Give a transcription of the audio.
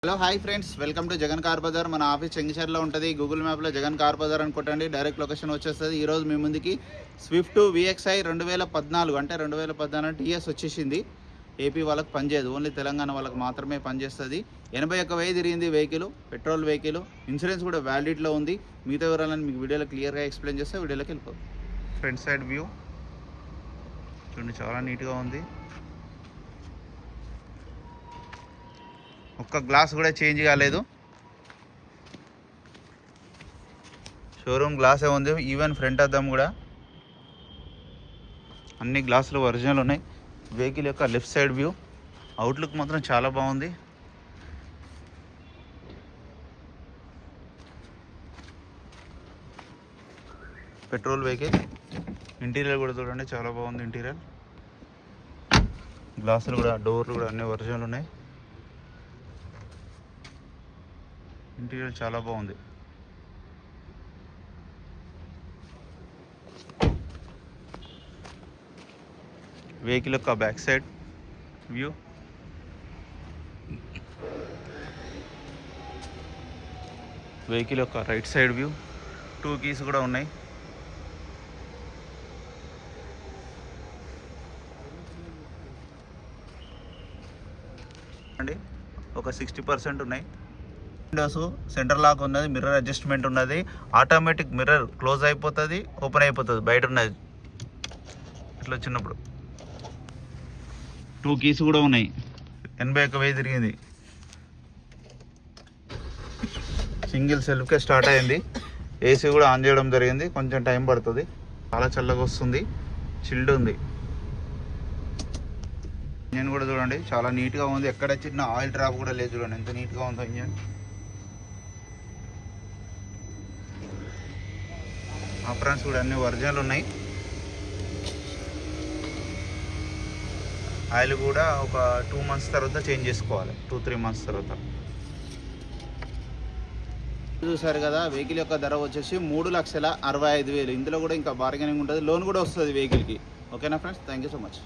Hello hi friends, welcome to Jagan car bazaar. మన office చెంగిచెర్లో ఉంటుంది. Google మ్యాప్లో జగన్ కార్ బజార్ అని కొట్టండి, డైరెక్ట్ లొకేషన్ వచ్చేస్తుంది. ఈరోజు మీ ముందుకి స్విఫ్ట్ VXi 2014 అంటే 2014 టీఎస్ వచ్చేసింది. ఏపీ వాళ్ళకి పనిచేయదు, ఓన్లీ తెలంగాణ వాళ్ళకి మాత్రమే పనిచేస్తుంది. 81,000 తిరిగింది వెహికల్, పెట్రోల్ వెహికల్. ఇన్సూరెన్స్ కూడా వ్యాలిడిటీలో ఉంది. మిగతా వివరాలను మీకు వీడియోలో క్లియర్గా ఎక్స్ప్లెయిన్ చేస్తే వీడియోలోకి వెళ్ళిపోతుంది. ఫ్రంట్ సైడ్ వ్యూ చూడండి, చాలా నీట్గా ఉంది. ఒక్క గ్లాస్ కూడా చేంజ్ కాలేదు, షోరూమ్ గ్లాసే ఉంది. ఈవెన్ ఫ్రంట్ అద్దం కూడా అన్ని గ్లాసులు ఒరిజినల్ ఉన్నాయి. వెహికల్ యొక్క లెఫ్ట్ సైడ్ వ్యూ, అవుట్లుక్ మాత్రం చాలా బాగుంది. Petrol vehicle. ఇంటీరియర్ కూడా చూడండి, చాలా బాగుంది. ఇంటీరియర్ గ్లాసులు కూడా, డోర్లు కూడా అన్ని ఒరిజినల్ ఉన్నాయి. ఇంటీరియర్ చాలా బాగుంది. వెహికల్ యొక్క బ్యాక్ సైడ్ వ్యూ, వెహికల్ యొక్క రైట్ సైడ్ వ్యూ. 2 కీస్ కూడా ఉన్నాయి. అండి ఒక 60% ఉన్నాయి. విండోస్ సెంటర్ లాక్ ఉన్నది, మిర్రర్ అడ్జస్ట్మెంట్ ఉన్నది, ఆటోమేటిక్ మిర్రర్ క్లోజ్ అయిపోతుంది, ఓపెన్ అయిపోతుంది. బయట ఉన్నది ఇట్లా వచ్చినప్పుడు. 2 కీస్ కూడా ఉన్నాయి. 81,000 తిరిగింది. సింగిల్ సెల్ఫ్కే స్టార్ట్ అయింది. ఏసీ కూడా ఆన్ చేయడం జరిగింది, కొంచెం టైం పడుతుంది. చాలా చల్లగా వస్తుంది, చిల్డ్ ఉంది. ఇంజన్ కూడా చూడండి, చాలా నీట్గా ఉంది. ఎక్కడ చిన్న ఆయిల్ డ్రాప్ కూడా లేదు. చూడండి ఎంత నీట్గా ఉందో ఇంజన్. ఆప్రాన్స్ కూడా అన్ని ఒరిజినల్ ఉన్నాయి. ఆయిల్ కూడా ఒక 2 మంత్స్ తర్వాత చేంజ్ చేసుకోవాలి, 2-3 మంత్స్ తర్వాత. చూసారు కదా, వెహికల్ యొక్క ధర వచ్చేసి 3,65,000. ఇందులో కూడా ఇంకా బార్గెనింగ్ ఉంటుంది, లోన్ కూడా వస్తుంది వెహికల్కి. ఓకేనా friends, thank you so much.